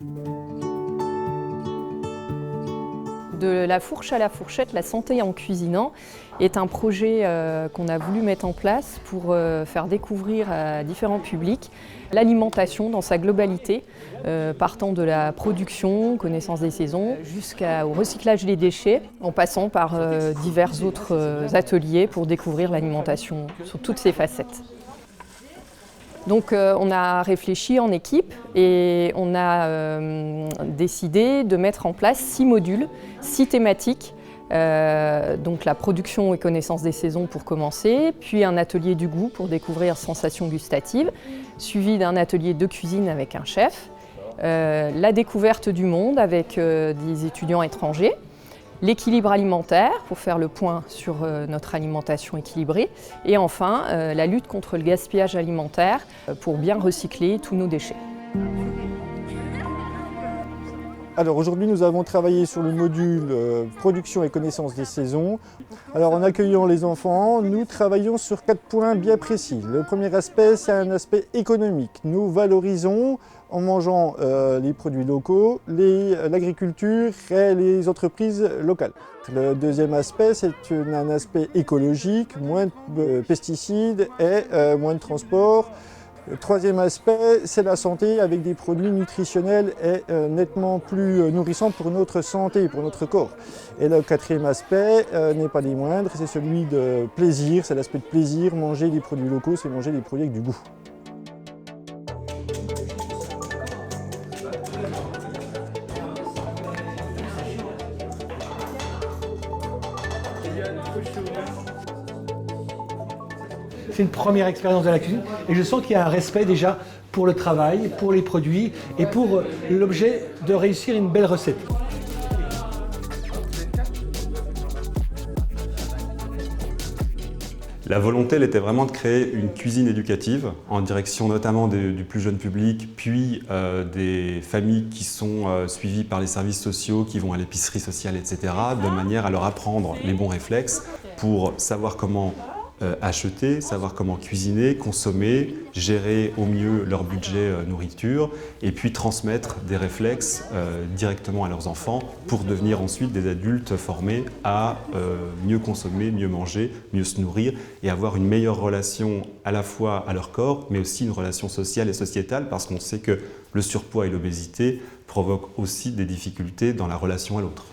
De la fourche à la fourchette, la santé en cuisinant est un projet qu'on a voulu mettre en place pour faire découvrir à différents publics l'alimentation dans sa globalité, partant de la production, connaissance des saisons, jusqu'au recyclage des déchets, en passant par divers autres ateliers pour découvrir l'alimentation sous toutes ses facettes. Donc on a réfléchi en équipe et on a décidé de mettre en place 6 modules, 6 thématiques. Donc la production et connaissance des saisons pour commencer, puis un atelier du goût pour découvrir sensations gustatives, suivi d'un atelier de cuisine avec un chef, la découverte du monde avec des étudiants étrangers, l'équilibre alimentaire pour faire le point sur notre alimentation équilibrée et enfin la lutte contre le gaspillage alimentaire pour bien recycler tous nos déchets. Alors aujourd'hui nous avons travaillé sur le module production et connaissance des saisons. Alors en accueillant les enfants, nous travaillons sur 4 points bien précis. Le premier aspect, c'est un aspect économique. Nous valorisons en mangeant les produits locaux, l'agriculture et les entreprises locales. Le deuxième aspect, c'est un aspect écologique, moins de pesticides et moins de transport. Le troisième aspect, c'est la santé avec des produits nutritionnels et nettement plus nourrissants pour notre santé, pour notre corps. Et le quatrième aspect n'est pas des moindres, c'est celui de plaisir, c'est l'aspect de plaisir. Manger des produits locaux, c'est manger des produits avec du goût. C'est une première expérience de la cuisine et je sens qu'il y a un respect déjà pour le travail, pour les produits et pour l'objet de réussir une belle recette. La volonté, elle était vraiment de créer une cuisine éducative en direction notamment du plus jeune public, puis des familles qui sont suivies par les services sociaux, qui vont à l'épicerie sociale, etc., de manière à leur apprendre les bons réflexes pour savoir comment acheter, savoir comment cuisiner, consommer, gérer au mieux leur budget nourriture et puis transmettre des réflexes directement à leurs enfants pour devenir ensuite des adultes formés à mieux consommer, mieux manger, mieux se nourrir et avoir une meilleure relation à la fois à leur corps mais aussi une relation sociale et sociétale parce qu'on sait que le surpoids et l'obésité provoquent aussi des difficultés dans la relation à l'autre.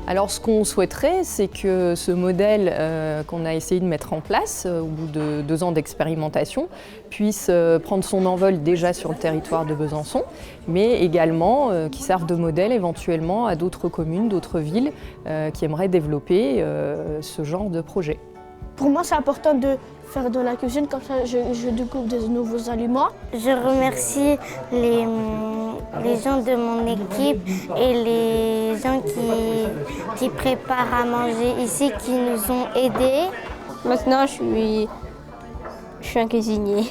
Alors ce qu'on souhaiterait, c'est que ce modèle qu'on a essayé de mettre en place au bout de 2 ans d'expérimentation puisse prendre son envol déjà sur le territoire de Besançon, mais également qui serve de modèle éventuellement à d'autres communes, d'autres villes qui aimeraient développer ce genre de projet. Pour moi, c'est important de faire de la cuisine, comme ça je découvre de nouveaux aliments. Je remercie les gens de mon équipe et les gens qui préparent à manger ici, qui nous ont aidés. Maintenant, je suis un cuisinier.